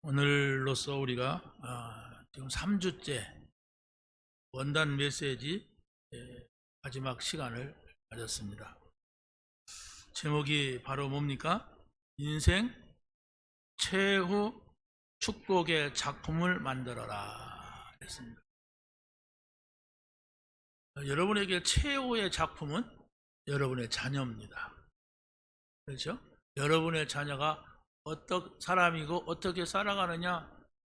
오늘로써 우리가 지금 3주째 원단 메시지 마지막 시간을 가졌습니다. 제목이 바로 뭡니까? 인생 최후 축복의 작품을 만들어라 했습니다. 여러분에게 최후의 작품은 여러분의 자녀입니다. 그렇죠? 여러분의 자녀가 어떤 사람이고 어떻게 살아가느냐,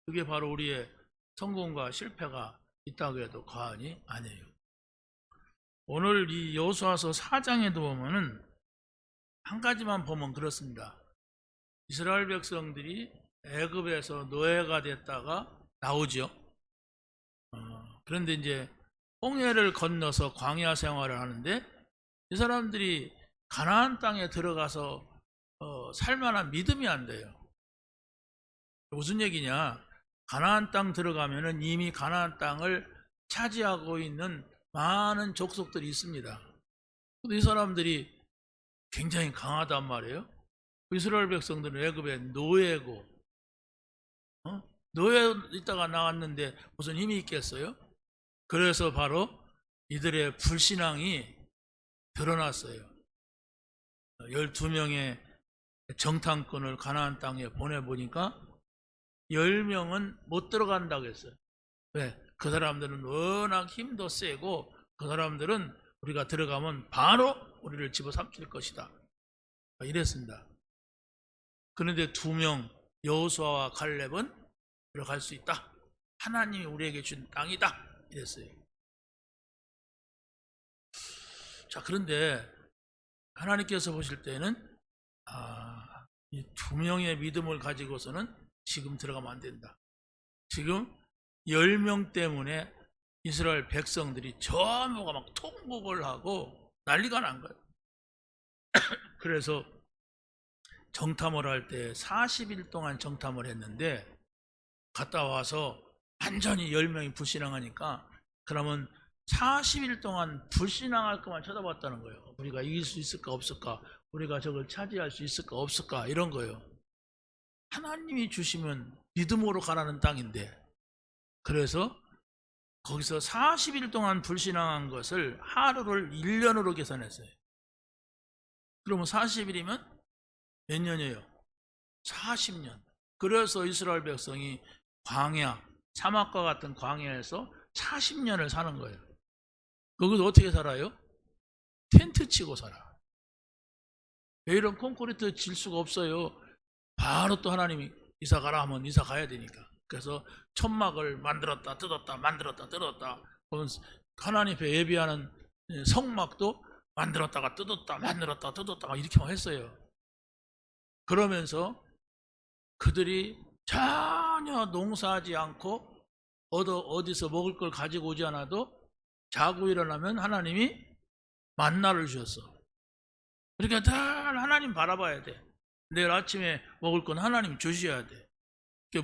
그게 바로 우리의 성공과 실패가 있다고 해도 과언이 아니에요. 오늘 이 여호수아서 4장에도 보면은 한 가지만 보면 그렇습니다. 이스라엘 백성들이 애굽에서 노예가 됐다가 나오죠. 그런데 이제 홍해를 건너서 광야 생활을 하는데 이 사람들이 가나안 땅에 들어가서 살만한 믿음이 안 돼요. 무슨 얘기냐? 가나안 땅 들어가면은 이미 가나안 땅을 차지하고 있는 많은 족속들이 있습니다. 근데 이 사람들이 굉장히 강하단 말이에요. 이스라엘 백성들은 애굽의 노예고, 노예 있다가 나왔는데 무슨 힘이 있겠어요? 그래서 바로 이들의 불신앙이 드러났어요. 12명의 정탐꾼을 가나안 땅에 보내보니까 10명은 못 들어간다고 했어요. 왜? 그 사람들은 워낙 힘도 세고 그 사람들은 우리가 들어가면 바로 우리를 집어삼킬 것이다, 이랬습니다. 그런데 2명 여호수아와 갈렙은 들어갈 수 있다, 하나님이 우리에게 준 땅이다, 이랬어요. 자, 그런데 하나님께서 보실 때는 이 2명의 믿음을 가지고서는 지금 들어가면 안 된다. 지금 10명 때문에 이스라엘 백성들이 전부가 막 통곡을 하고 난리가 난 거예요. 그래서 정탐을 할 때 40일 동안 정탐을 했는데 갔다 와서 완전히 10명이 불신앙하니까 그러면 40일 동안 불신앙할 것만 쳐다봤다는 거예요. 우리가 이길 수 있을까 없을까, 우리가 저걸 차지할 수 있을까 없을까, 이런 거예요. 하나님이 주시면 믿음으로 가라는 땅인데, 그래서 거기서 40일 동안 불신앙한 것을 하루를 1년으로 계산했어요. 그러면 40일이면 몇 년이에요? 40년. 그래서 이스라엘 백성이 광야, 사막과 같은 광야에서 40년을 사는 거예요. 거기서 어떻게 살아요? 텐트 치고 살아. 왜 이런 콘크리트 질 수가 없어요? 바로 또 하나님이 이사 가라 하면 이사 가야 되니까. 그래서 천막을 만들었다 뜯었다 만들었다 뜯었다. 하나님 앞에 예비하는 성막도 만들었다가 뜯었다 만들었다 뜯었다 이렇게만 했어요. 그러면서 그들이 전혀 농사하지 않고 어디서 먹을 걸 가지고 오지 않아도 자고 일어나면 하나님이 만나를 주셨어. 그러니까 늘 하나님 바라봐야 돼. 내일 아침에 먹을 건 하나님 주셔야 돼.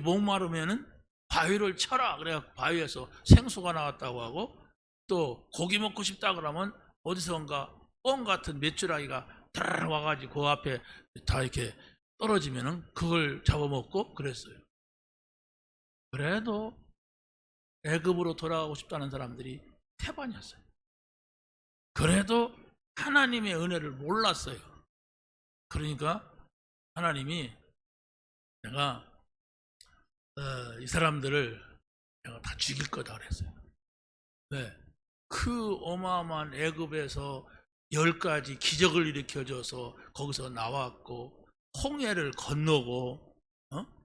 목마르면은 바위를 쳐라, 그래야 바위에서 생수가 나왔다고 하고, 또 고기 먹고 싶다 그러면 어디선가 뻥 같은 메추라기가 드르르 와가지고 그 앞에 다 이렇게 떨어지면은 그걸 잡아먹고 그랬어요. 그래도 애굽으로 돌아가고 싶다는 사람들이 태반이었어요. 그래도 하나님의 은혜를 몰랐어요. 그러니까 하나님이 내가 이 사람들을 내가 다 죽일 거다 그랬어요. 네. 그 어마어마한 애굽에서 10가지 기적을 일으켜줘서 거기서 나왔고, 홍해를 건너고,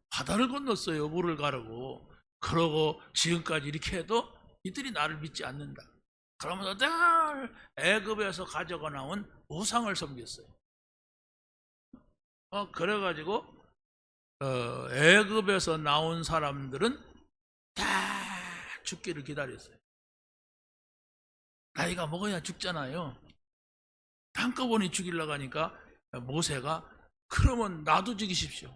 바다를 건넜어요. 물을 가르고. 그러고 지금까지 이렇게 해도 이들이 나를 믿지 않는다. 그러면서 늘 애굽에서 가져가 나온 우상을 섬겼어요. 그래가지고 애굽에서 나온 사람들은 다 죽기를 기다렸어요. 나이가 먹어야 죽잖아요. 한꺼번에 죽이려고 하니까 모세가 그러면 나도 죽이십시오.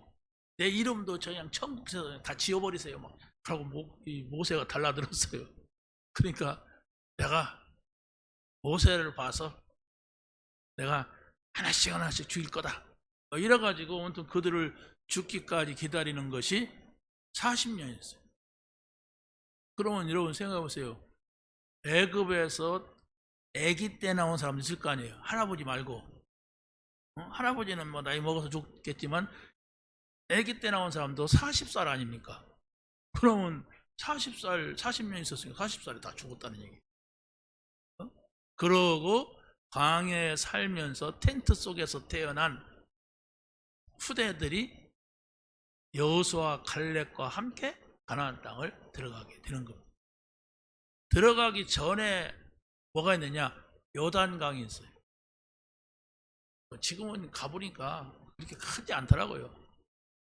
내 이름도 그냥 천국에서 다 지워버리세요. 막 그러고 모세가 달라들었어요. 그러니까 내가 모세를 봐서 내가 하나씩 죽일 거다, 이래가지고 아무튼 그들을 죽기까지 기다리는 것이 40년이었어요. 그러면 여러분 생각해 보세요. 애굽에서 아기 때 나온 사람도 있을 거 아니에요. 할아버지 말고. 할아버지는 뭐 나이 먹어서 죽겠지만 아기 때 나온 사람도 40살 아닙니까? 그러면 40살, 40년 있었으니까 40살에 다 죽었다는 얘기예요. 그러고 광야에 살면서 텐트 속에서 태어난 후대들이 여호수아 갈렙과 함께 가나안 땅을 들어가게 되는 겁니다. 들어가기 전에 뭐가 있느냐? 요단강이 있어요. 지금은 가보니까 그렇게 크지 않더라고요.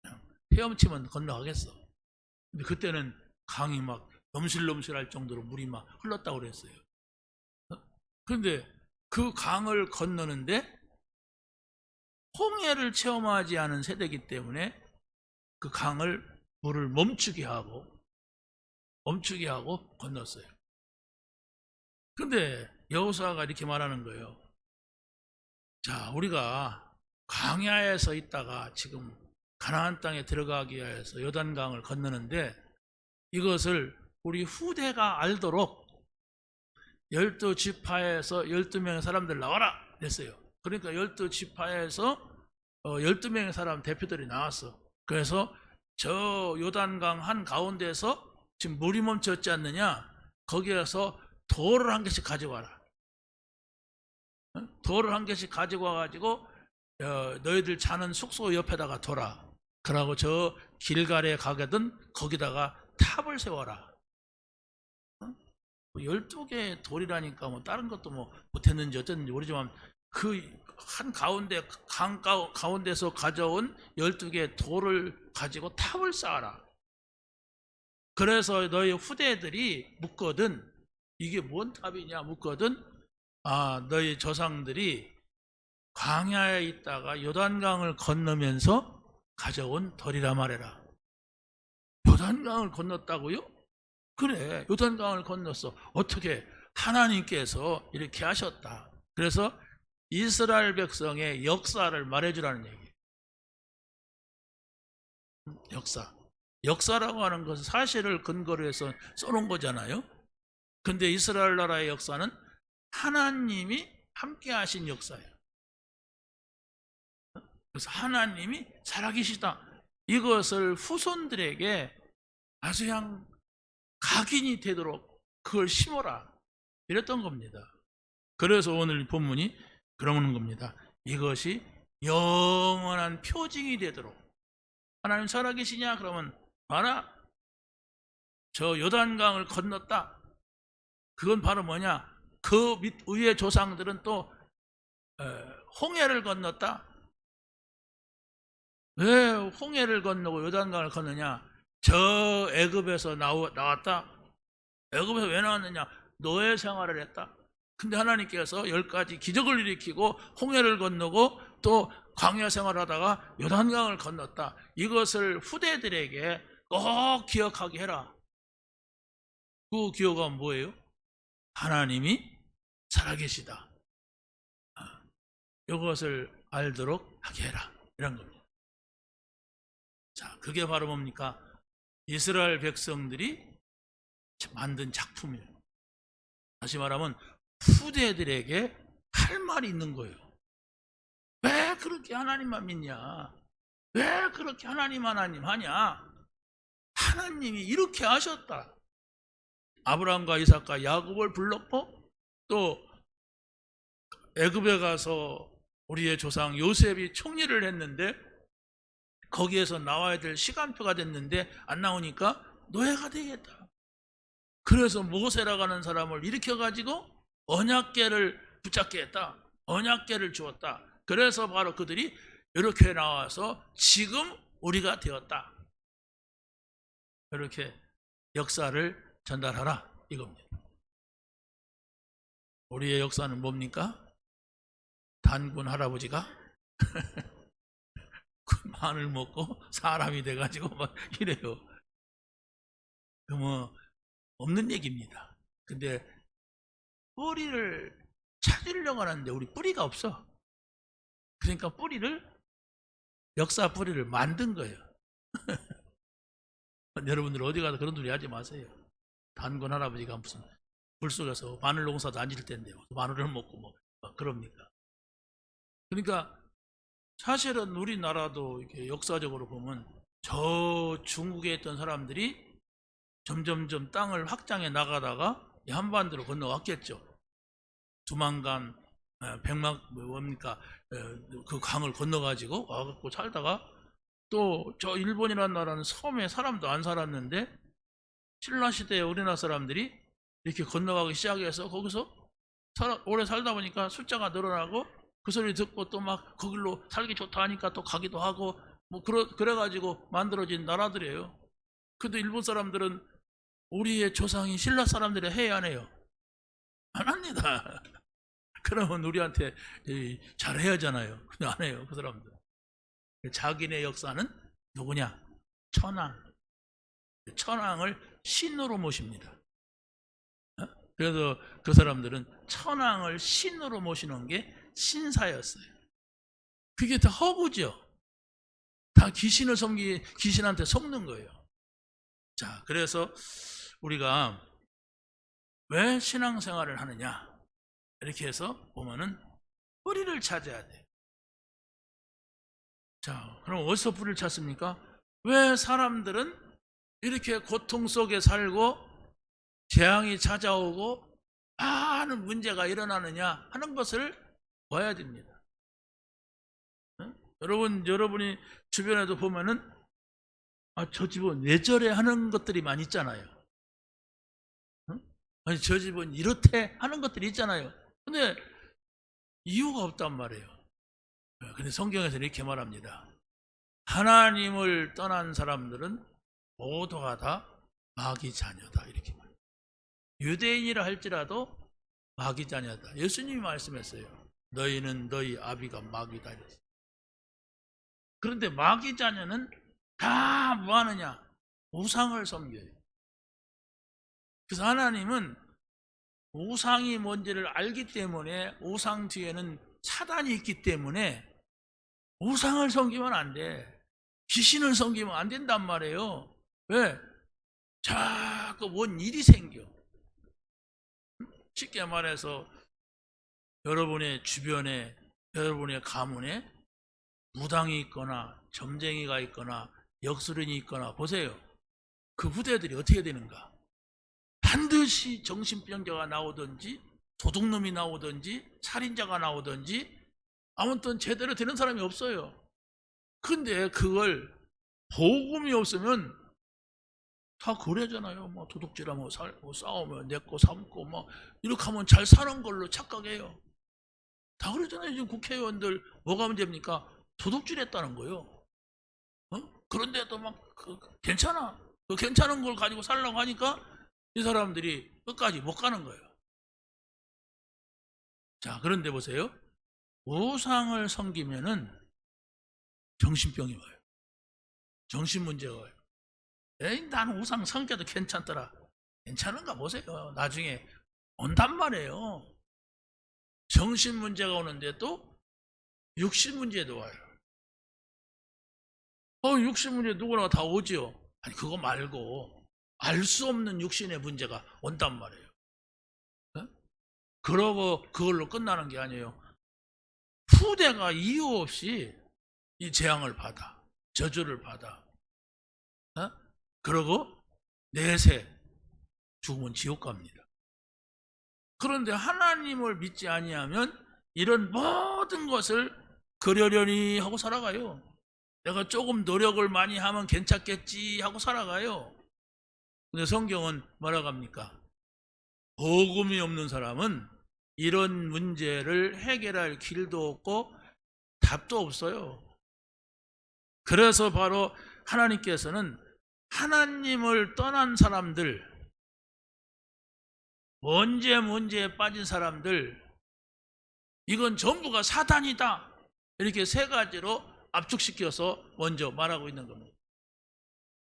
그냥 헤엄치면 건너가겠어. 근데 그때는 강이 막 넘실넘실할 정도로 물이 막 흘렀다고 그랬어요. 그런데 그 강을 건너는데 홍해를 체험하지 않은 세대이기 때문에 그 강을 물을 멈추게 하고 건넜어요. 그런데 여호수아가 이렇게 말하는 거예요. 자, 우리가 광야에서 있다가 지금 가나안 땅에 들어가기 위해서 요단강을 건너는데 이것을 우리 후대가 알도록 12지파에서 12명의 사람들 나와라 그랬어요. 그러니까 12지파에서 12명의 사람 대표들이 나왔어. 그래서 저 요단강 한가운데서 지금 물이 멈췄지 않느냐? 거기에서 돌을 한 개씩 가져와라. 돌을 한 개씩 가지고 와가지고 너희들 자는 숙소 옆에다가 둬라. 그러고 저 길갈에 가거든 거기다가 탑을 세워라. 12개의 돌이라니까 뭐 다른 것도 뭐 못했는지 어쨌는지 모르지만 그 한 가운데 강 가운데서 가져온 12개의 돌을 가지고 탑을 쌓아라. 그래서 너희 후대들이 묻거든 이게 뭔 탑이냐 묻거든 너희 조상들이 광야에 있다가 요단강을 건너면서 가져온 돌이라 말해라. 요단강을 건넜다고요? 그래, 요단강을 건넜어. 어떻게? 하나님께서 이렇게 하셨다. 그래서 이스라엘 백성의 역사를 말해주라는 얘기예요. 역사라고 하는 것은 사실을 근거로 해서 써놓은 거잖아요. 근데 이스라엘 나라의 역사는 하나님이 함께 하신 역사예요. 그래서 하나님이 살아계시다. 이것을 후손들에게 아주 그냥 각인이 되도록 그걸 심어라. 이랬던 겁니다. 그래서 오늘 본문이 그러는 겁니다. 이것이 영원한 표징이 되도록. 하나님 살아계시냐? 그러면 봐라. 저 요단강을 건넜다. 그건 바로 뭐냐? 그 밑 위의 조상들은 또 홍해를 건넜다. 왜 홍해를 건너고 요단강을 건너냐? 저 애굽에서 나왔다. 애굽에서 왜 나왔느냐? 노예 생활을 했다. 근데 하나님께서 10가지 기적을 일으키고 홍해를 건너고 또 광야 생활을 하다가 요단강을 건넜다. 이것을 후대들에게 꼭 기억하게 해라. 그 기억은 뭐예요? 하나님이 살아계시다. 이것을 알도록 하게 해라. 이런 겁니다. 자, 그게 바로 뭡니까? 이스라엘 백성들이 만든 작품이에요. 다시 말하면 후대들에게 할 말이 있는 거예요. 왜 그렇게 하나님만 믿냐? 왜 그렇게 하나님 하냐? 하나님이 이렇게 하셨다. 아브라함과 이삭과 야곱을 불렀고 또 애굽에 가서 우리의 조상 요셉이 총리를 했는데 거기에서 나와야 될 시간표가 됐는데 안 나오니까 노예가 되겠다. 그래서 모세라고 하는 사람을 일으켜가지고 언약궤를 붙잡게 했다. 언약궤를 주었다. 그래서 바로 그들이 이렇게 나와서 지금 우리가 되었다. 이렇게 역사를 전달하라 이겁니다. 우리의 역사는 뭡니까? 단군 할아버지가 마늘 먹고 사람이 돼가지고 막 이래요. 뭐 없는 얘기입니다. 근데 뿌리를 찾으려고 하는데 우리 뿌리가 없어. 그러니까 역사 뿌리를 만든 거예요. 여러분들 어디 가서 그런 소리 하지 마세요. 단군 할아버지가 무슨 불 속에서 마늘 농사도 안 질 텐데요. 마늘을 먹고 뭐 그럽니까? 그러니까 사실은 우리나라도 이렇게 역사적으로 보면 저 중국에 있던 사람들이 점점점 땅을 확장해 나가다가 한반도로 건너왔겠죠. 두만강, 백막 뭡니까 그 강을 건너가지고 와갖고 살다가 또 저 일본이라는 나라는 섬에 사람도 안 살았는데 신라 시대에 우리나라 사람들이 이렇게 건너가기 시작해서 거기서 오래 살다 보니까 숫자가 늘어나고 그 소리 듣고 또 막 거길로 살기 좋다 하니까 또 가기도 하고 뭐 그래가지고 만들어진 나라들이에요. 근데 일본 사람들은 우리의 조상이 신라 사람들의 해야 안 해요? 안 합니다. 그러면 우리한테 잘해야 하잖아요. 근데 안 해요, 그 사람들. 자기네 역사는 누구냐? 천황. 천황을 신으로 모십니다. 그래서 그 사람들은 천황을 신으로 모시는 게 신사였어요. 그게 다 허구죠. 다 귀신한테 속는 거예요. 자, 그래서 우리가 왜 신앙생활을 하느냐? 이렇게 해서 보면은 뿌리를 찾아야 돼. 자, 그럼 어디서 뿌리를 찾습니까? 왜 사람들은 이렇게 고통 속에 살고 재앙이 찾아오고 많은 문제가 일어나느냐 하는 것을 봐야 됩니다. 응? 여러분이 주변에도 보면은 저 집은 왜 저래 하는 것들이 많이 있잖아요. 응? 아니 저 집은 이렇대 하는 것들이 있잖아요. 근데 이유가 없단 말이에요. 근데 성경에서 이렇게 말합니다. 하나님을 떠난 사람들은 모두가 다 마귀 자녀다 이렇게 말합니다. 유대인이라 할지라도 마귀 자녀다. 예수님이 말씀했어요. 너희는 너희 아비가 마귀다 이랬어요. 그런데 마귀 자녀는 다 뭐하느냐? 우상을 섬겨요. 그래서 하나님은 우상이 뭔지를 알기 때문에 우상 뒤에는 사단이 있기 때문에 우상을 섬기면 안 돼. 귀신을 섬기면 안 된단 말이에요. 왜? 자꾸 뭔 일이 생겨. 쉽게 말해서 여러분의 주변에, 여러분의 가문에 무당이 있거나 점쟁이가 있거나 역술인이 있거나 보세요. 그 후대들이 어떻게 되는가? 반드시 정신병자가 나오든지 도둑놈이 나오든지 살인자가 나오든지 아무튼 제대로 되는 사람이 없어요. 근데 그걸 복음이 없으면 다 그러잖아요. 뭐 도둑질하면 싸우면 내 거 삼고 뭐 이렇게 하면 잘 사는 걸로 착각해요. 다 그러잖아요. 지금 국회의원들 뭐가 문제입니까? 도둑질했다는 거예요. 그런데도 막 괜찮아. 그 괜찮은 걸 가지고 살려고 하니까 이 사람들이 끝까지 못 가는 거예요. 자, 그런데 보세요. 우상을 섬기면은 정신병이 와요. 정신 문제가 와요. 나는 우상 섬겨도 괜찮더라. 괜찮은가 보세요. 나중에 온단 말이에요. 정신 문제가 오는데 또 육신 문제도 와요. 육신 문제 누구나 다 오지요. 아니 그거 말고 알 수 없는 육신의 문제가 온단 말이에요. 그러고 그걸로 끝나는 게 아니에요. 후대가 이유 없이 이 재앙을 받아, 저주를 받아. 그러고 내세 죽으면 지옥 갑니다. 그런데 하나님을 믿지 아니하면 이런 모든 것을 그러려니 하고 살아가요. 내가 조금 노력을 많이 하면 괜찮겠지 하고 살아가요. 근데 성경은 뭐라고 합니까? 복음이 없는 사람은 이런 문제를 해결할 길도 없고 답도 없어요. 그래서 바로 하나님께서는 하나님을 떠난 사람들, 문제에 빠진 사람들, 이건 전부가 사단이다. 이렇게 세 가지로 압축시켜서 먼저 말하고 있는 겁니다.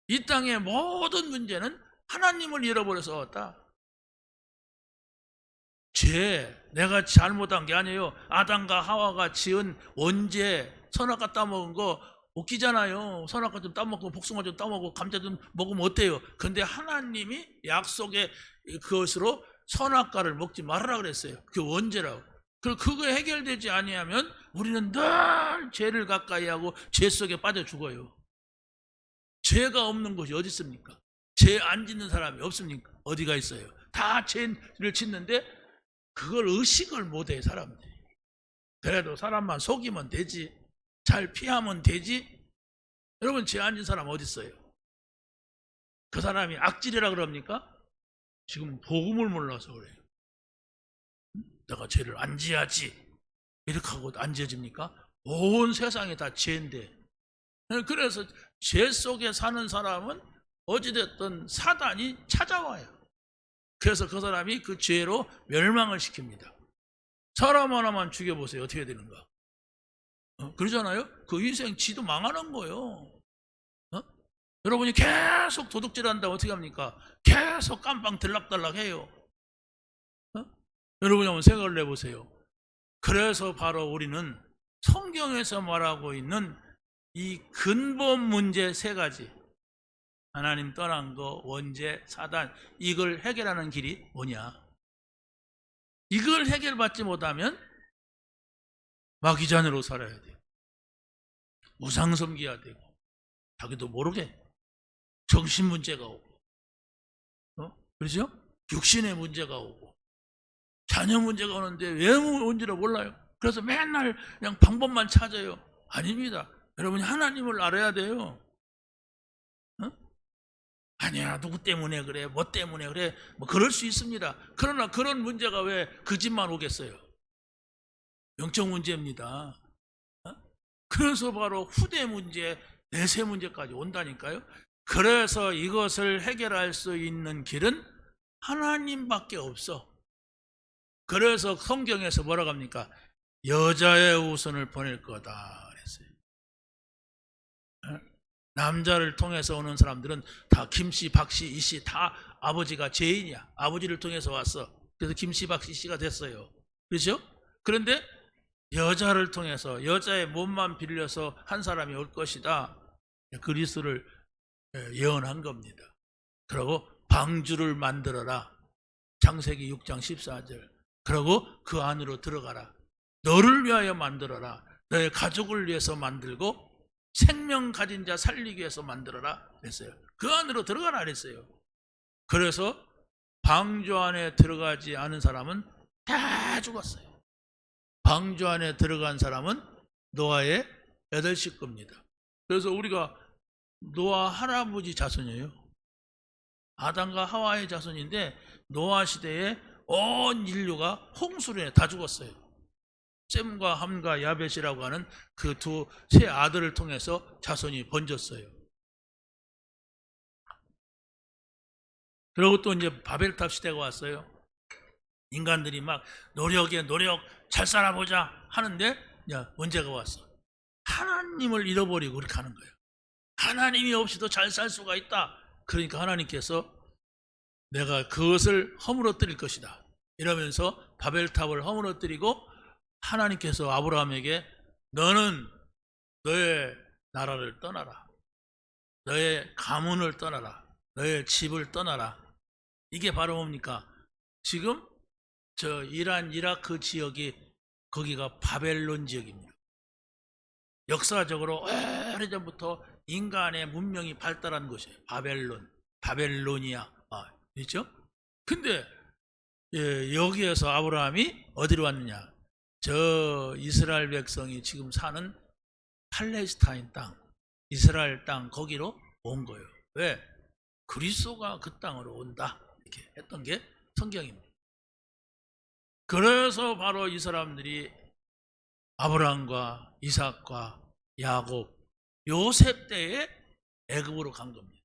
이 땅의 모든 문제는 하나님을 잃어버려서 왔다. 내가 잘못한 게 아니에요. 아담과 하와가 지은 원죄, 선악과 따먹은 거 웃기잖아요. 선악과 좀 따먹고 복숭아 좀 따먹고 감자 좀 먹으면 어때요? 근데 하나님이 약속의 그것으로 선악과를 먹지 말아라 그랬어요. 그 원죄라고. 그거 해결되지 아니하면 우리는 늘 죄를 가까이 하고 죄 속에 빠져 죽어요. 죄가 없는 곳이 어디 있습니까? 죄 안 짓는 사람이 없습니까? 어디가 있어요? 다 죄를 짓는데 그걸 의식을 못해 사람들이. 그래도 사람만 속이면 되지, 잘 피하면 되지. 여러분, 죄 안 짓는 사람 어디 있어요? 그 사람이 악질이라 그럽니까? 지금 복음을 몰라서 그래요. 내가 죄를 안 지어야지 이렇게 하고 안 지어집니까? 온 세상이 다 죄인데. 그래서 죄 속에 사는 사람은 어찌됐든 사단이 찾아와요. 그래서 그 사람이 그 죄로 멸망을 시킵니다. 사람 하나만 죽여보세요. 어떻게 되는가? 그러잖아요. 그 인생 지도 망하는 거예요. 여러분이 계속 도둑질한다고 어떻게 합니까? 계속 깜빵 들락달락 해요. 여러분이 한번 생각을 해보세요. 그래서 바로 우리는 성경에서 말하고 있는 이 근본 문제 세 가지, 하나님 떠난 거, 원죄, 사단, 이걸 해결하는 길이 뭐냐? 이걸 해결받지 못하면 마귀자녀로 살아야 돼요. 우상 섬겨야 되고, 자기도 모르게 정신 문제가 오고, 그렇죠? 육신의 문제가 오고, 자녀 문제가 오는데 왜 뭔지를 몰라요. 그래서 맨날 그냥 방법만 찾아요. 아닙니다. 여러분이 하나님을 알아야 돼요. 아니야, 누구 때문에 그래, 뭐 때문에 그래, 뭐 그럴 수 있습니다. 그러나 그런 문제가 왜 그 집만 오겠어요? 영적 문제입니다. 그래서 바로 후대 문제, 내세 문제까지 온다니까요. 그래서 이것을 해결할 수 있는 길은 하나님밖에 없어. 그래서 성경에서 뭐라고 합니까? 여자의 후손을 보낼 거다 그랬어요. 남자를 통해서 오는 사람들은 다 김씨, 박씨, 이씨 다 아버지가 죄인이야. 아버지를 통해서 왔어. 그래서 김씨, 박씨, 씨가 됐어요. 그렇죠? 그런데 여자를 통해서, 여자의 몸만 빌려서 한 사람이 올 것이다. 그리스도를 예언한 겁니다. 그리고 방주를 만들어라. 창세기 6장 14절. 그리고 그 안으로 들어가라. 너를 위하여 만들어라. 너의 가족을 위해서 만들고 생명 가진 자 살리기 위해서 만들어라 그랬어요. 그 안으로 들어가라 그랬어요. 그래서 방주 안에 들어가지 않은 사람은 다 죽었어요. 방주 안에 들어간 사람은 노아의 8식구입니다. 그래서 우리가 노아 할아버지 자손이에요. 아담과 하와의 자손인데 노아 시대에 온 인류가 홍수로 인해 다 죽었어요. 셈과 함과 야벳이라고 하는 그 세 아들을 통해서 자손이 번졌어요. 그리고 또 이제 바벨탑 시대가 왔어요. 인간들이 막 노력에 노력, 잘 살아보자 하는데 문제가 왔어. 하나님을 잃어버리고 그렇게 하는 거예요. 하나님이 없이도 잘 살 수가 있다. 그러니까 하나님께서 내가 그것을 허물어뜨릴 것이다 이러면서 바벨탑을 허물어뜨리고, 하나님께서 아브라함에게 너는 너의 나라를 떠나라, 너의 가문을 떠나라, 너의 집을 떠나라. 이게 바로 뭡니까? 지금 저 이란, 이라크 지역이 거기가 바벨론 지역입니다. 역사적으로 오래전부터 인간의 문명이 발달한 곳이에요. 바벨로니아. 그렇죠? 근데 여기에서 아브라함이 어디로 왔느냐? 저 이스라엘 백성이 지금 사는 팔레스타인 땅, 이스라엘 땅, 거기로 온 거예요. 왜? 그리스도가 그 땅으로 온다 이렇게 했던 게 성경입니다. 그래서 바로 이 사람들이 아브라함과 이삭과 야곱, 요셉 때에 애굽으로 간 겁니다.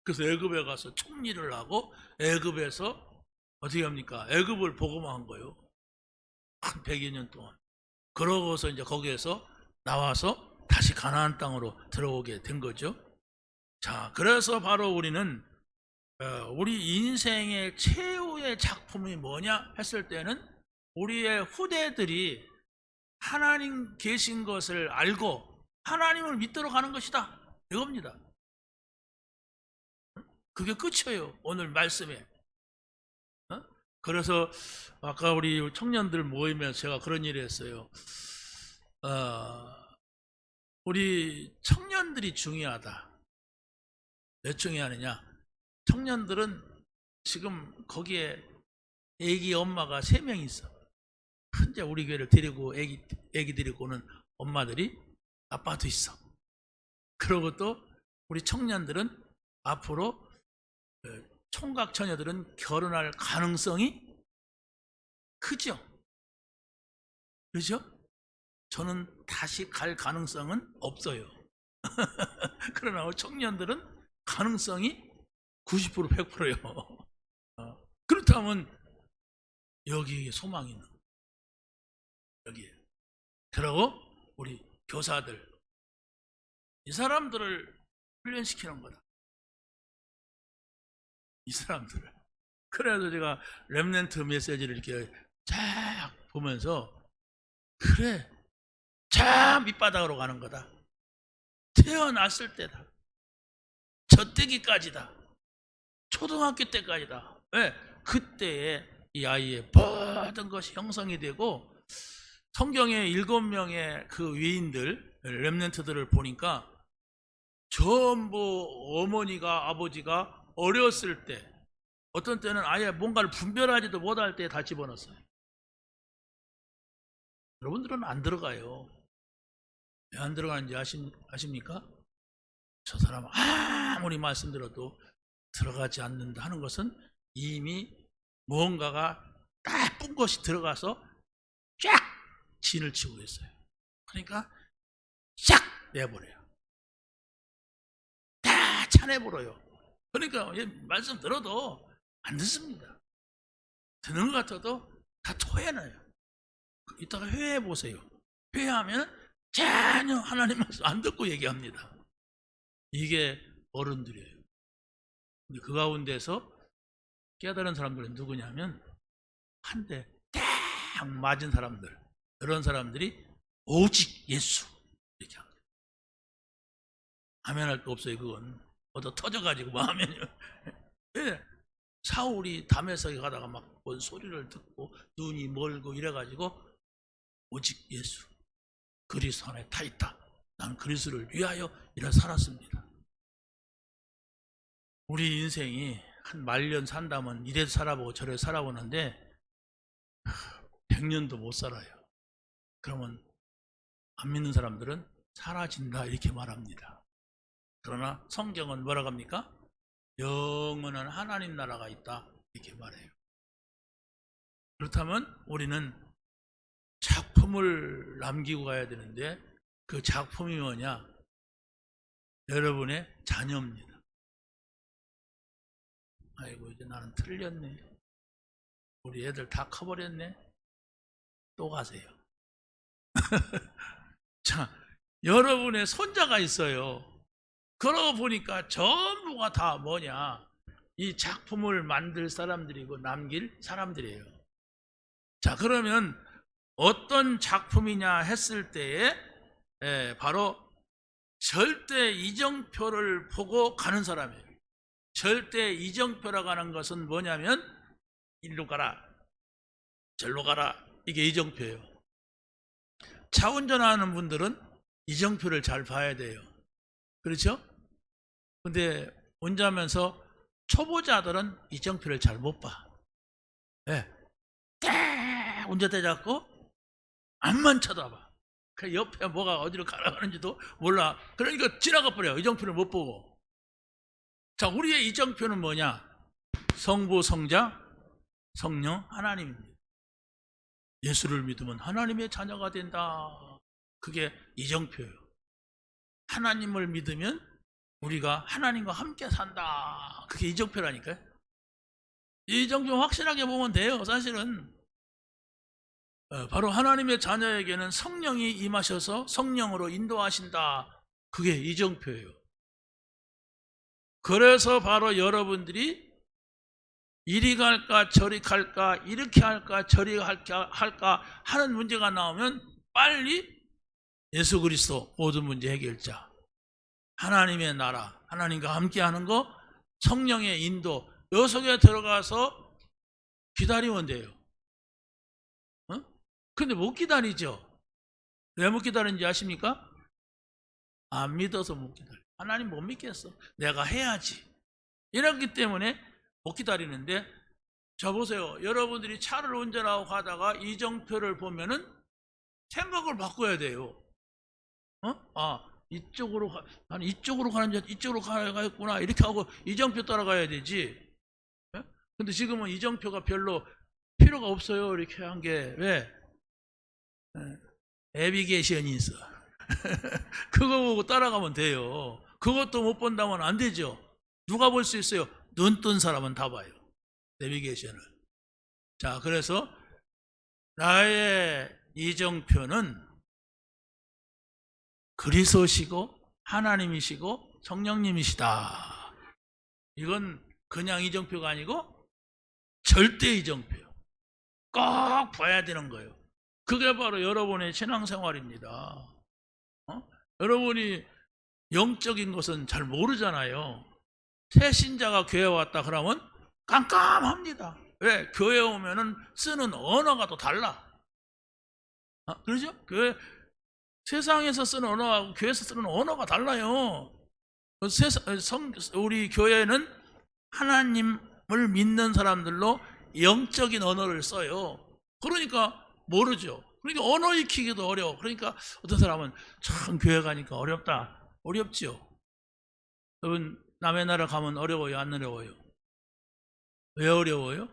그래서 애굽에 가서 총리를 하고 애굽에서 어떻게 합니까? 애굽을 복음화한 거예요. 한 100여 년 동안. 그러고서 이제 거기에서 나와서 다시 가나안 땅으로 들어오게 된 거죠. 자, 그래서 바로 우리는 우리 인생의 최후의 작품이 뭐냐 했을 때는 우리의 후대들이 하나님 계신 것을 알고 하나님을 믿도록 하는 것이다. 이겁니다. 그게 끝이에요. 오늘 말씀에. 그래서 아까 우리 청년들 모이면서 제가 그런 일을 했어요. 우리 청년들이 중요하다. 왜 중요하느냐? 청년들은 지금 거기에 애기 엄마가 3명 있어. 현재 우리 교회를 데리고 애기 데리고 오는 엄마들이 아빠도 있어. 그리고 또 우리 청년들은 앞으로 총각 처녀들은 결혼할 가능성이 크죠. 그렇죠? 저는 다시 갈 가능성은 없어요. 그러나 청년들은 가능성이 90% 100%예요. 그렇다면 여기에 소망이 있는 거예요. 여기에. 그리고 우리 교사들, 이 사람들을 훈련시키는 거다. 이 사람들을. 그래서 제가 렘넌트 메시지를 이렇게 쫙 보면서, 그래, 저 밑바닥으로 가는 거다. 태어났을 때다. 젖대기까지다. 초등학교 때까지다. 왜? 그때에 이 아이의 모든 것이 형성이 되고, 성경의 7명의 그 위인들, 렘넌트들을 보니까 전부 어머니가, 아버지가 어렸을 때, 어떤 때는 아예 뭔가를 분별하지도 못할 때 다 집어넣었어요. 여러분들은 안 들어가요. 왜 안 들어가는지 아십니까? 저 사람 아무리 말씀드려도 들어가지 않는다 하는 것은 이미 무언가가 나쁜 것이 들어가서 쫙 진을 치고 있어요. 그러니까 싹 내버려요. 다 차내버려요. 그러니까 말씀 들어도 안 듣습니다. 듣는 것 같아도 다 토해놔요. 이따가 회의해 보세요. 회의하면 전혀 하나님 말씀 안 듣고 얘기합니다. 이게 어른들이에요. 근데 그 가운데서 깨달은 사람들은 누구냐면, 한 대 딱 맞은 사람들, 이런 사람들이 오직 예수 이렇게 합니다. 아멘 할 거 없어요. 그건 얻어 터져가지고 뭐 하면요. 예. 사울이 담에서 가다가 막 뭔 소리를 듣고 눈이 멀고 이래가지고 오직 예수, 그리스도 안에 타 있다. 난 그리스도를 위하여 이래 살았습니다. 우리 인생이 한 말년 산다면 이래 살아보고 저래 살아보는데 100년도 못 살아요. 그러면 안 믿는 사람들은 사라진다 이렇게 말합니다. 그러나 성경은 뭐라고 합니까? 영원한 하나님 나라가 있다 이렇게 말해요. 그렇다면 우리는 작품을 남기고 가야 되는데, 그 작품이 뭐냐? 여러분의 자녀입니다. 아이고 이제 나는 틀렸네. 우리 애들 다 커버렸네. 또 가세요. 자, 여러분의 손자가 있어요. 그러고 보니까 전부가 다 뭐냐? 이 작품을 만들 사람들이고 남길 사람들이에요. 자, 그러면 어떤 작품이냐 했을 때에 바로 절대 이정표를 보고 가는 사람이에요. 절대 이정표라고 하는 것은 뭐냐면 일로 가라, 절로 가라, 이게 이정표예요. 차 운전하는 분들은 이정표를 잘 봐야 돼요. 그렇죠? 근데 운전하면서 초보자들은 이정표를 잘 못 봐. 네. 딱 운전대 잡고 앞만 쳐다봐. 그 옆에 뭐가 어디로 가라가는지도 몰라. 그러니까 지나가 버려요. 이정표를 못 보고. 자, 우리의 이정표는 뭐냐? 성부, 성자, 성령, 하나님입니다. 예수를 믿으면 하나님의 자녀가 된다. 그게 이정표예요. 하나님을 믿으면 우리가 하나님과 함께 산다. 그게 이정표라니까요. 이정표 확실하게 보면 돼요. 사실은 바로 하나님의 자녀에게는 성령이 임하셔서 성령으로 인도하신다. 그게 이정표예요. 그래서 바로 여러분들이 이리 갈까 저리 갈까, 이렇게 할까 저리 할까 하는 문제가 나오면 빨리 예수 그리스도 모든 문제 해결자, 하나님의 나라, 하나님과 함께하는 거, 성령의 인도, 요 속에 들어가서 기다리면 돼요. 근데 못 기다리죠. 왜 못 기다리는지 아십니까? 안 믿어서 못 기다려. 하나님 못 믿겠어. 내가 해야지. 이렇기 때문에 못 기다리는데, 저 보세요. 여러분들이 차를 운전하고 가다가 이정표를 보면은 생각을 바꿔야 돼요. 이쪽으로 나는 이쪽으로 가는 줄 이쪽으로 가야겠구나 이렇게 하고 이정표 따라가야 되지. 근데 지금은 이정표가 별로 필요가 없어요. 이렇게 한 게 왜? 내비게이션이 있어. 그거 보고 따라가면 돼요. 그것도 못 본다면 안 되죠. 누가 볼 수 있어요? 눈 뜬 사람은 다 봐요. 내비게이션을. 자, 그래서 나의 이정표는 그리스도시고 하나님이시고 성령님이시다. 이건 그냥 이정표가 아니고 절대 이정표. 꼭 봐야 되는 거예요. 그게 바로 여러분의 신앙생활입니다. 여러분이 영적인 것은 잘 모르잖아요. 새 신자가 교회 왔다 그러면 깜깜합니다. 왜? 교회 오면은 쓰는 언어가 또 달라. 그러죠? 세상에서 쓰는 언어하고 교회에서 쓰는 언어가 달라요. 우리 교회는 하나님을 믿는 사람들로 영적인 언어를 써요. 그러니까 모르죠. 그러니까 언어 익히기도 어려워. 그러니까 어떤 사람은 참 교회 가니까 어렵다. 어렵죠. 여러분 남의 나라 가면 어려워요? 안 어려워요? 왜 어려워요?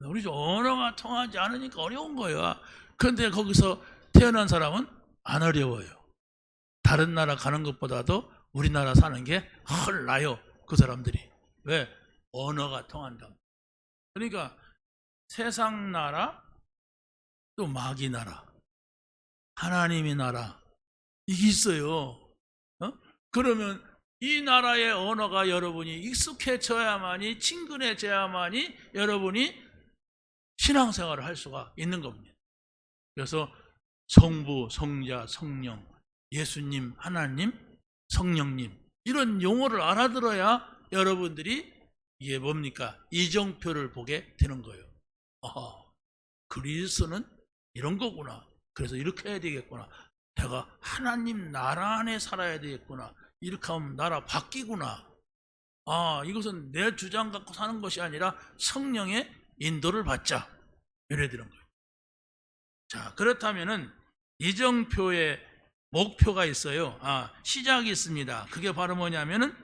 우리 언어가 통하지 않으니까 어려운 거예요. 그런데 거기서 태어난 사람은 안 어려워요. 다른 나라 가는 것보다도 우리나라 사는 게 훨 나아요. 그 사람들이. 왜? 언어가 통한다. 그러니까 세상 나라, 또 마귀 나라, 하나님의 나라, 이게 있어요. 그러면 이 나라의 언어가 여러분이 익숙해져야만이, 친근해져야만이 여러분이 신앙생활을 할 수가 있는 겁니다. 그래서 성부, 성자, 성령, 예수님, 하나님, 성령님 이런 용어를 알아들어야 여러분들이 이게 뭡니까? 이정표를 보게 되는 거예요. 그리스도는 이런 거구나. 그래서 이렇게 해야 되겠구나. 내가 하나님 나라 안에 살아야 되겠구나. 이렇게 하면 나라 바뀌구나. 이것은 내 주장 갖고 사는 것이 아니라 성령의 인도를 받자. 이래 되는 거예요. 자, 그렇다면은 이정표의 목표가 있어요. 시작이 있습니다. 그게 바로 뭐냐면은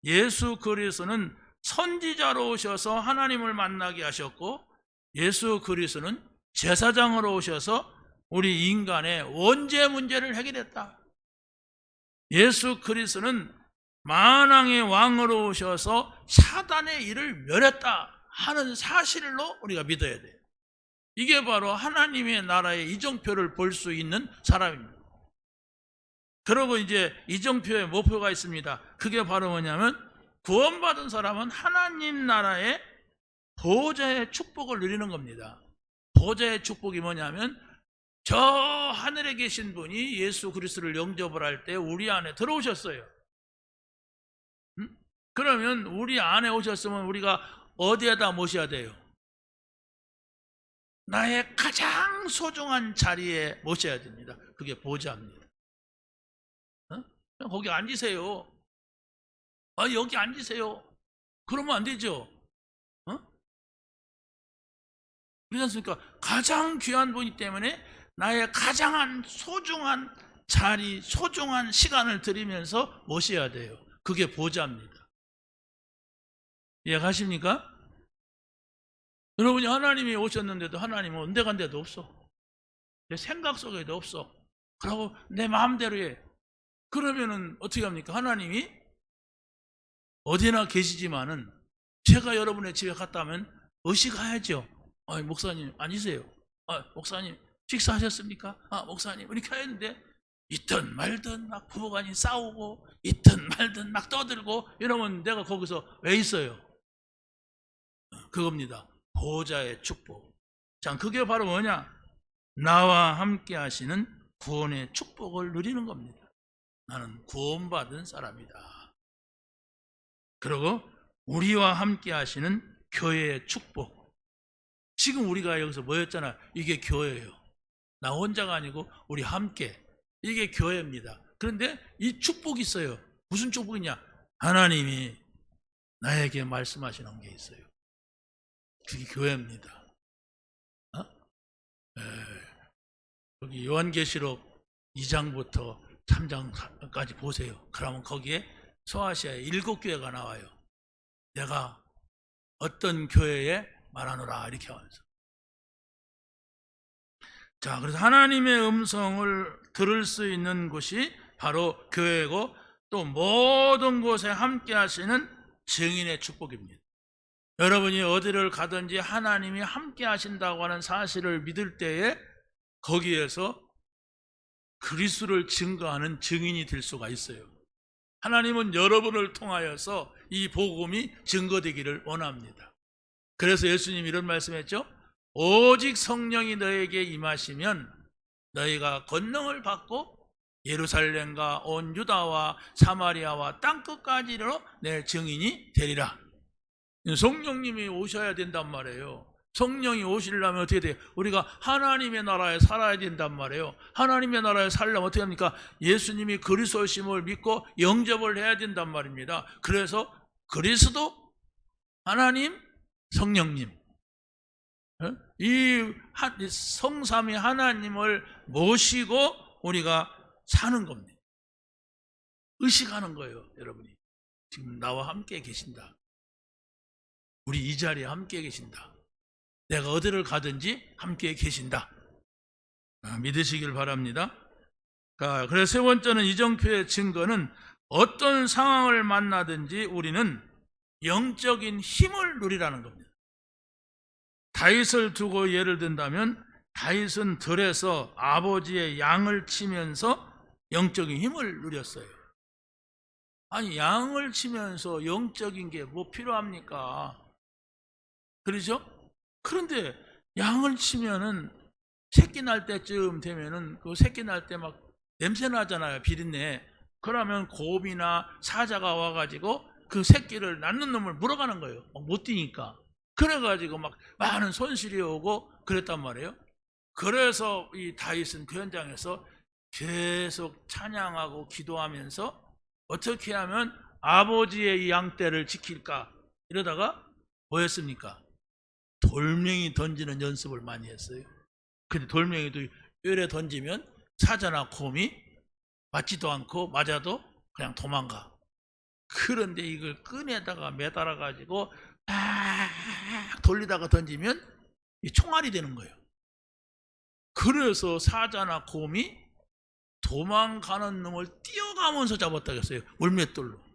예수 그리스도는 선지자로 오셔서 하나님을 만나게 하셨고, 예수 그리스도는 제사장으로 오셔서 우리 인간의 원죄 문제를 해결했다. 예수 그리스도는 만왕의 왕으로 오셔서 사단의 일을 멸했다 하는 사실로 우리가 믿어야 돼요. 이게 바로 하나님의 나라의 이정표를 볼 수 있는 사람입니다. 그리고 이제 이정표의 목표가 있습니다. 그게 바로 뭐냐면 구원받은 사람은 하나님 나라의 보좌의 축복을 누리는 겁니다. 보좌의 축복이 뭐냐면 저 하늘에 계신 분이 예수 그리스도를 영접을 할 때 우리 안에 들어오셨어요. 그러면 우리 안에 오셨으면 우리가 어디에다 모셔야 돼요? 나의 가장 소중한 자리에 모셔야 됩니다. 그게 보좌입니다. 거기 앉으세요. 여기 앉으세요. 그러면 안 되죠. 그렇지 않습니까? 가장 귀한 분이기 때문에 나의 가장 소중한 자리, 소중한 시간을 드리면서 모셔야 돼요. 그게 보좌입니다. 이해가십니까? 여러분이 하나님이 오셨는데도 하나님은 온데간데도 없어. 내 생각 속에도 없어. 그러고 내 마음대로 해. 그러면은 어떻게 합니까? 하나님이 어디나 계시지만은 제가 여러분의 집에 갔다면 의식해야죠. 목사님 앉으세요. 목사님 식사하셨습니까? 목사님 이렇게 했는데 있든 말든 막 부부간이 싸우고 있든 말든 막 떠들고 이러면 내가 거기서 왜 있어요? 그겁니다. 보좌의 축복. 자, 그게 바로 뭐냐? 나와 함께 하시는 구원의 축복을 누리는 겁니다. 나는 구원받은 사람이다. 그리고 우리와 함께 하시는 교회의 축복. 지금 우리가 여기서 모였잖아. 이게 교회예요. 나 혼자가 아니고 우리 함께. 이게 교회입니다. 그런데 이 축복이 있어요. 무슨 축복이냐? 하나님이 나에게 말씀하시는 게 있어요. 그게 교회입니다. 어? 여기 요한계시록 2장부터 3장까지 보세요. 그러면 거기에 소아시아의 7교회가 나와요. 내가 어떤 교회에 말하노라 이렇게 하면서. 자, 그래서 하나님의 음성을 들을 수 있는 곳이 바로 교회고 또 모든 곳에 함께 하시는 증인의 축복입니다. 여러분이 어디를 가든지 하나님이 함께 하신다고 하는 사실을 믿을 때에 거기에서 그리스도를 증거하는 증인이 될 수가 있어요. 하나님은 여러분을 통하여서 이 복음이 증거되기를 원합니다. 그래서 예수님이 이런 말씀했죠. 오직 성령이 너에게 임하시면 너희가 권능을 받고 예루살렘과 온 유다와 사마리아와 땅끝까지로 내 증인이 되리라. 성령님이 오셔야 된단 말이에요. 성령이 오시려면 어떻게 돼요? 우리가 하나님의 나라에 살아야 된단 말이에요. 하나님의 나라에 살려면 어떻게 합니까? 예수님이 그리스도심을 믿고 영접을 해야 된단 말입니다. 그래서 그리스도, 하나님, 성령님, 이 성삼위 하나님을 모시고 우리가 사는 겁니다. 의식하는 거예요. 여러분이 지금 나와 함께 계신다. 우리 이 자리에 함께 계신다. 내가 어디를 가든지 함께 계신다. 믿으시길 바랍니다. 그래서 세 번째는 이정표의 증거는 어떤 상황을 만나든지 우리는 영적인 힘을 누리라는 겁니다. 다윗을 두고 예를 든다면 다윗은 들에서 아버지의 양을 치면서 영적인 힘을 누렸어요. 아니, 양을 치면서 영적인 게 뭐 필요합니까? 그렇죠? 그런데 양을 치면은 새끼 날 때쯤 되면은 그 새끼 날 때 막 냄새 나잖아요. 비린내. 그러면 곰이나 사자가 와가지고 그 새끼를 낳는 놈을 물어가는 거예요. 못 뛰니까. 그래가지고 막 많은 손실이 오고 그랬단 말이에요. 그래서 이 다윗은 그 현장에서 계속 찬양하고 기도하면서 어떻게 하면 아버지의 이 양떼를 지킬까 이러다가 뭐였습니까? 돌멩이 던지는 연습을 많이 했어요. 근데 돌멩이도 뼈에 던지면 사자나 곰이 맞지도 않고 맞아도 그냥 도망가. 그런데 이걸 끈에다가 매달아 가지고 막 돌리다가 던지면 이 총알이 되는 거예요. 그래서 사자나 곰이 도망가는 놈을 뛰어가면서 잡았다고 했어요. 물맷돌로.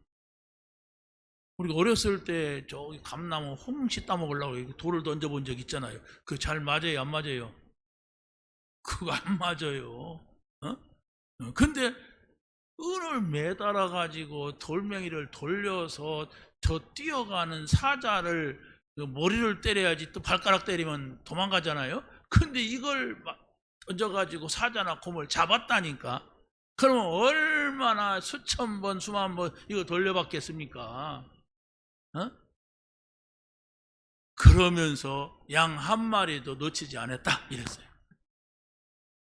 우리가 어렸을 때 저기 감나무 홍시 따먹으려고 돌을 던져본 적 있잖아요. 그거 잘 맞아요? 안 맞아요? 그거 안 맞아요. 근데 끈을 매달아 가지고 돌멩이를 돌려서 저 뛰어가는 사자를 머리를 때려야지 또 발가락 때리면 도망가잖아요. 근데 이걸 던져가지고 사자나 곰을 잡았다니까. 그러면 얼마나 수천 번 수만 번 이거 돌려봤겠습니까? 그러면서 양 한 마리도 놓치지 않았다 이랬어요.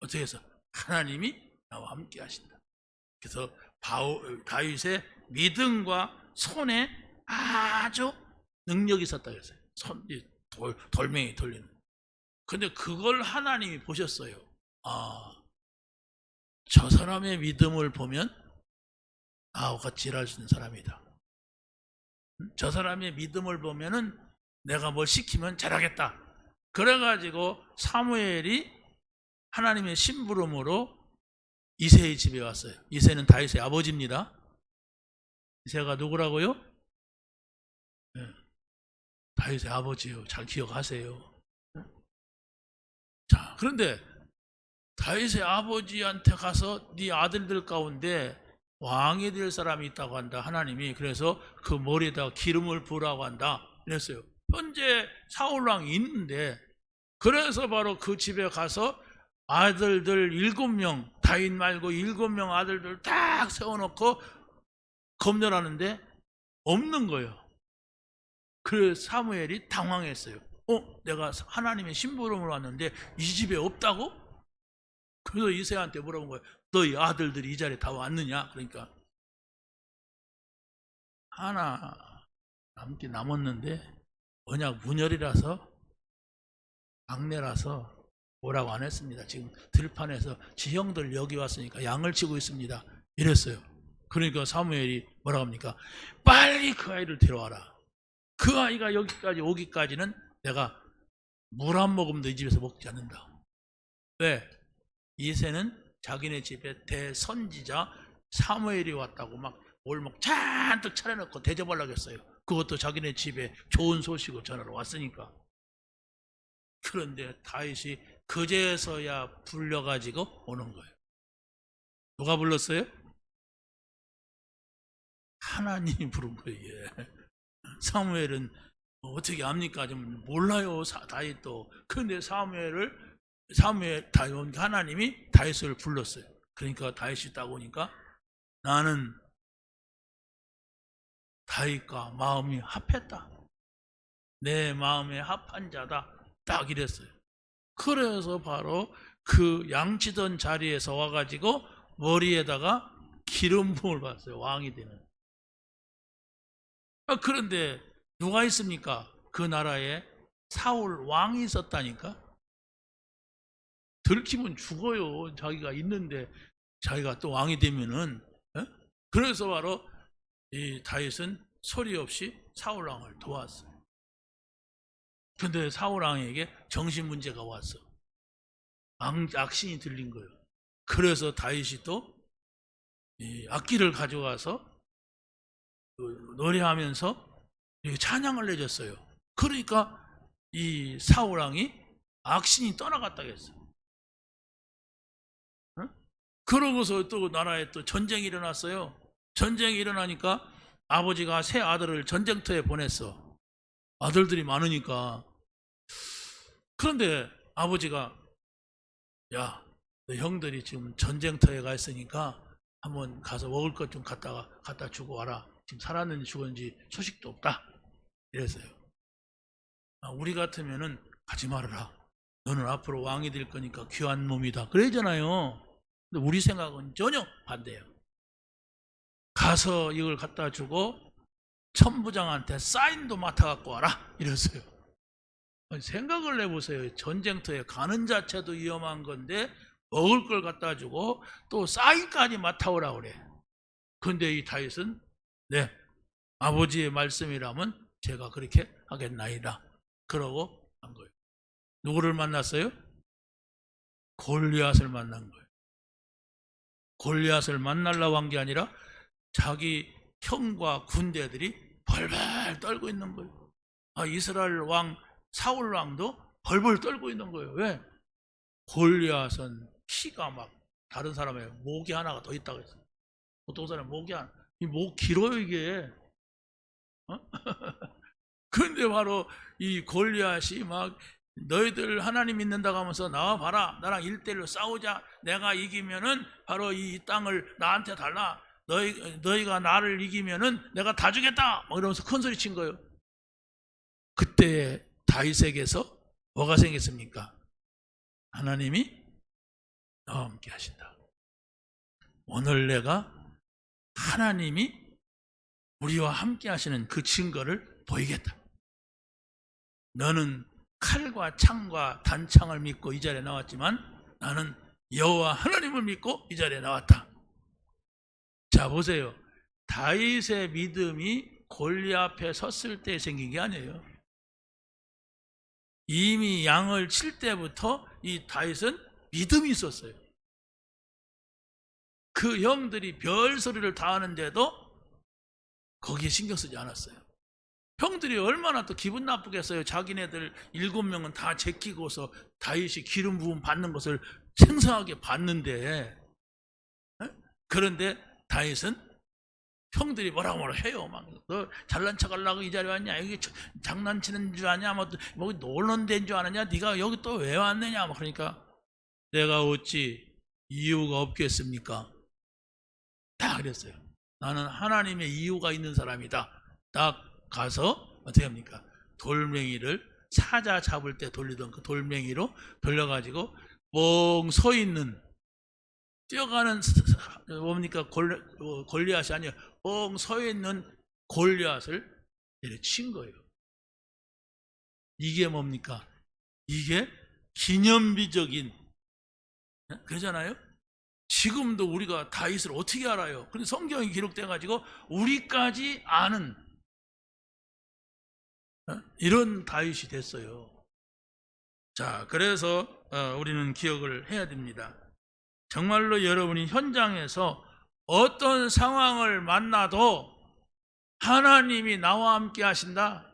어떻게 해서? 하나님이 나와 함께 하신다. 그래서 다윗의 믿음과 손에 아주 능력이 있었다고 했어요. 돌멩이 돌리는. 근데 그걸 하나님이 보셨어요. 저 사람의 믿음을 보면 나와 같이 일할 수 있는 사람이다. 저 사람의 믿음을 보면은 내가 뭘 시키면 잘하겠다. 그래가지고 사무엘이 하나님의 심부름으로 이새의 집에 왔어요. 이새는 다윗의 아버지입니다. 이새가 누구라고요? 네. 다윗의 아버지요. 잘 기억하세요. 자, 그런데 다윗의 아버지한테 가서 네 아들들 가운데 왕이 될 사람이 있다고 한다. 하나님이. 그래서 그 머리에다가 기름을 부으라고 한다. 이랬어요. 현재 사울왕이 있는데, 그래서 바로 그 집에 가서 아들들 7명 다윗 말고 7명 아들들 딱 세워놓고 검열하는데 없는 거예요. 그래서 사무엘이 당황했어요. 내가 하나님의 심부름으로 왔는데 이 집에 없다고? 그래서 이새한테 물어본 거예요. 너희 아들들이 이 자리에 다 왔느냐? 그러니까 하나 남긴 남았는데 언약 문열이라서 막내라서 뭐라고 안 했습니다. 지금 들판에서 지 형들 여기 왔으니까 양을 치고 있습니다. 이랬어요. 그러니까 사무엘이 뭐라고 합니까? 빨리 그 아이를 데려와라. 그 아이가 여기까지 오기까지는 내가 물 한 모금도 이 집에서 먹지 않는다. 왜? 이새는 자기네 집에 대선지자 사무엘이 왔다고 막 올목 잔뜩 차려놓고 대접하려고 했어요. 그것도 자기네 집에 좋은 소식을 전하러 왔으니까. 그런데 다윗이 그제서야 불려가지고 오는 거예요. 누가 불렀어요? 하나님이 부른 거예요. 사무엘은 어떻게 압니까? 좀 몰라요, 다윗도. 그런데 하나님이 다윗을 불렀어요. 그러니까 다윗이 딱 오니까 나는 다윗과 마음이 합했다. 내 마음에 합한 자다. 딱 이랬어요. 그래서 바로 그 양치던 자리에서 와가지고 머리에다가 기름 부음을 받았어요. 왕이 되는. 그런데 누가 있습니까? 그 나라에 사울 왕이 있었다니까. 들키면 죽어요. 자기가 있는데 자기가 또 왕이 되면은. 그래서 바로 이 다윗은 소리 없이 사울 왕을 도왔어요. 근데 사울 왕에게 정신 문제가 왔어. 악신이 들린 거예요. 그래서 다윗이 또 악기를 가져와서 노래하면서 찬양을 내줬어요. 그러니까 이 사울 왕이 악신이 떠나갔다 했어요. 그러고서 또 나라에 또 전쟁이 일어났어요. 전쟁이 일어나니까 아버지가 세 아들을 전쟁터에 보냈어. 아들들이 많으니까. 그런데 아버지가 야, 너 형들이 지금 전쟁터에 가 있으니까 한번 가서 먹을 것 좀 갖다 주고 와라. 지금 살았는지 죽었는지 소식도 없다. 이랬어요. 우리 같으면은 가지 말아라. 너는 앞으로 왕이 될 거니까 귀한 몸이다. 그러잖아요. 근데 우리 생각은 전혀 반대예요. 가서 이걸 갖다 주고 천부장한테 사인도 맡아갖고 와라. 이랬어요. 생각을 해보세요. 전쟁터에 가는 자체도 위험한 건데 먹을 걸 갖다 주고 또 사인까지 맡아오라 그래. 근데 이 다윗은 네, 아버지의 말씀이라면 제가 그렇게 하겠나이다. 그러고 한 거예요. 누구를 만났어요? 골리앗을 만난 거예요. 골리앗을 만나려고 한 게 아니라 자기 형과 군대들이 벌벌 떨고 있는 거예요. 이스라엘 왕 사울 왕도 벌벌 떨고 있는 거예요. 왜? 골리앗은 키가 막 다른 사람의 목이 하나가 더 있다고 했어요. 보통 사람 목이 하나, 이 목 길어요 이게. 그런데 바로 이 골리앗이 막 너희들 하나님 믿는다고 하면서 나와 봐라. 나랑 1대1로 싸우자. 내가 이기면은 바로 이 땅을 나한테 달라. 너희가 나를 이기면은 내가 다 주겠다. 뭐 이러면서 큰 소리 친 거예요. 그때 다윗에게서 뭐가 생겼습니까? 하나님이 나와 함께 하신다. 오늘 내가 하나님이 우리와 함께 하시는 그 증거를 보이겠다. 너는 칼과 창과 단창을 믿고 이 자리에 나왔지만 나는 여호와 하나님을 믿고 이 자리에 나왔다. 자, 보세요. 다윗의 믿음이 골리앗 앞에 섰을 때 생긴 게 아니에요. 이미 양을 칠 때부터 이 다윗은 믿음이 있었어요. 그 형들이 별 소리를 다 하는데도 거기에 신경 쓰지 않았어요. 형들이 얼마나 또 기분 나쁘겠어요. 자기네들 7명은 다 제끼고서 다윗이 기름 부음 받는 것을 생생하게 봤는데, 그런데 다윗은 형들이 뭐라고 해요. 막 너 잘난 척 하려고 이 자리에 왔냐? 여기 장난치는 줄 아냐? 뭐 놀는 데인 줄 아느냐? 네가 여기 또 왜 왔느냐? 뭐 그러니까 내가 어찌 이유가 없겠습니까? 다 그랬어요. 나는 하나님의 이유가 있는 사람이다. 딱 가서 어떻게 합니까? 돌멩이를 사자 잡을 때 돌리던 그 돌멩이로 돌려가지고 멍 서 있는, 뛰어가는 뭡니까? 골리앗이 아니에요. 멍 서 있는 골리앗을 내려친 거예요. 이게 뭡니까? 이게 기념비적인, 그러잖아요. 지금도 우리가 다윗을 어떻게 알아요? 근데 성경이 기록돼 가지고 우리까지 아는 이런 다윗이 됐어요. 자, 그래서 우리는 기억을 해야 됩니다. 정말로 여러분이 현장에서 어떤 상황을 만나도 하나님이 나와 함께 하신다.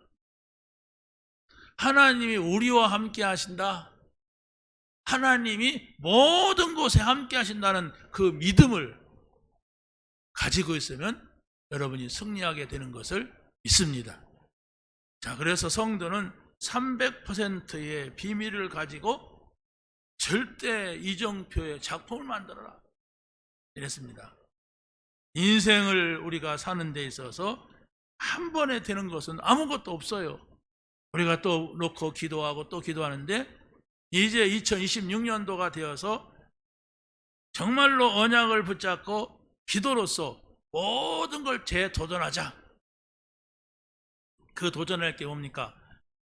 하나님이 우리와 함께 하신다. 하나님이 모든 곳에 함께 하신다는 그 믿음을 가지고 있으면 여러분이 승리하게 되는 것을 믿습니다. 자, 그래서 성도는 300%의 비밀을 가지고 절대 이정표의 작품을 만들어라 이랬습니다. 인생을 우리가 사는 데 있어서 한 번에 되는 것은 아무것도 없어요. 우리가 또 놓고 기도하고 또 기도하는데, 이제 2026년도가 되어서 정말로 언약을 붙잡고 기도로서 모든 걸 재도전하자. 그 도전할 게 뭡니까?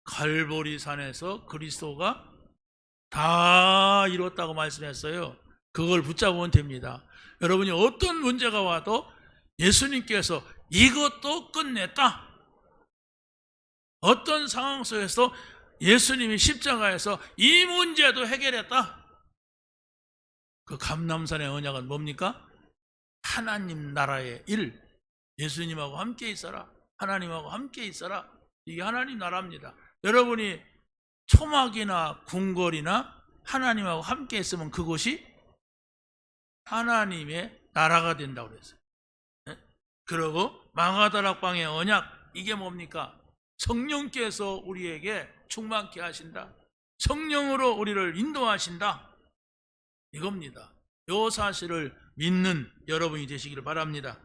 갈보리산에서 그리스도가 다 이뤘다고 말씀했어요. 그걸 붙잡으면 됩니다. 여러분이 어떤 문제가 와도 예수님께서 이것도 끝냈다. 어떤 상황 속에서 예수님이 십자가에서 이 문제도 해결했다. 그 감람산의 언약은 뭡니까? 하나님 나라의 일. 예수님하고 함께 있어라. 하나님하고 함께 있어라. 이게 하나님 나라입니다. 여러분이 초막이나 궁궐이나 하나님하고 함께 있으면 그곳이 하나님의 나라가 된다고 그랬어요. 그리고 마가다락방의 언약, 이게 뭡니까? 성령께서 우리에게 충만케 하신다. 성령으로 우리를 인도하신다. 이겁니다. 이 사실을 믿는 여러분이 되시기를 바랍니다.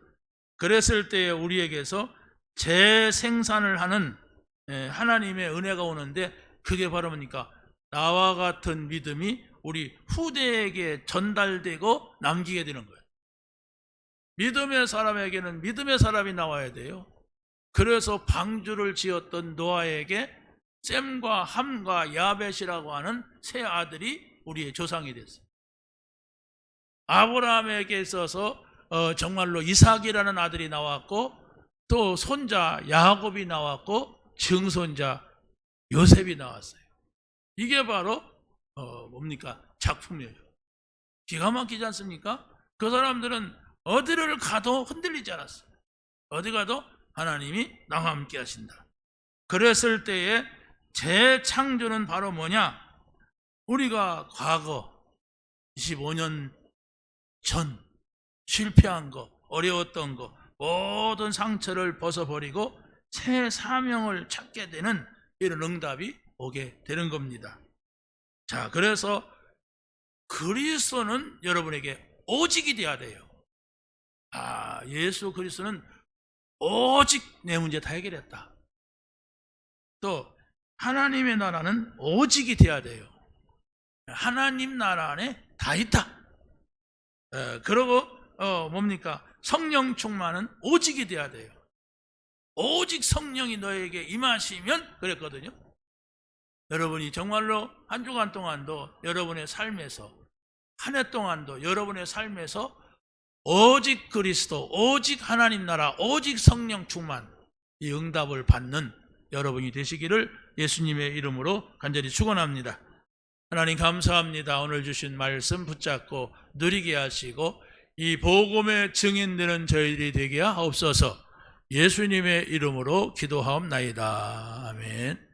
그랬을 때 우리에게서 재생산을 하는 하나님의 은혜가 오는데, 그게 바로 뭡니까? 나와 같은 믿음이 우리 후대에게 전달되고 남기게 되는 거예요. 믿음의 사람에게는 믿음의 사람이 나와야 돼요. 그래서 방주를 지었던 노아에게 셈과 함과 야벳이라고 하는 세 아들이 우리의 조상이 됐어요. 아브라함에게 있어서 정말로 이삭이라는 아들이 나왔고, 또 손자 야곱이 나왔고, 증손자 요셉이 나왔어요. 이게 바로 뭡니까? 작품이에요. 기가 막히지 않습니까? 그 사람들은 어디를 가도 흔들리지 않았어요. 어디 가도 하나님이 나와 함께 하신다. 그랬을 때에 재창조는 바로 뭐냐? 우리가 과거 25년 전 실패한 거, 어려웠던 거, 모든 상처를 벗어버리고 새 사명을 찾게 되는 이런 응답이 오게 되는 겁니다. 자, 그래서 그리스도는 여러분에게 오직이 돼야 돼요. 예수 그리스도는 오직 내 문제 다 해결했다. 또 하나님의 나라는 오직이 돼야 돼요. 하나님 나라 안에 다 있다. 그리고 뭡니까? 성령 충만은 오직이 돼야 돼요. 오직 성령이 너에게 임하시면 그랬거든요. 여러분이 정말로 한 주간 동안도 여러분의 삶에서, 한 해 동안도 여러분의 삶에서 오직 그리스도, 오직 하나님 나라, 오직 성령 충만, 이 응답을 받는 여러분이 되시기를 예수님의 이름으로 간절히 축원합니다. 하나님 감사합니다. 오늘 주신 말씀 붙잡고 누리게 하시고 이 복음의 증인되는 저희들이 되게 하옵소서. 예수님의 이름으로 기도하옵나이다. 아멘.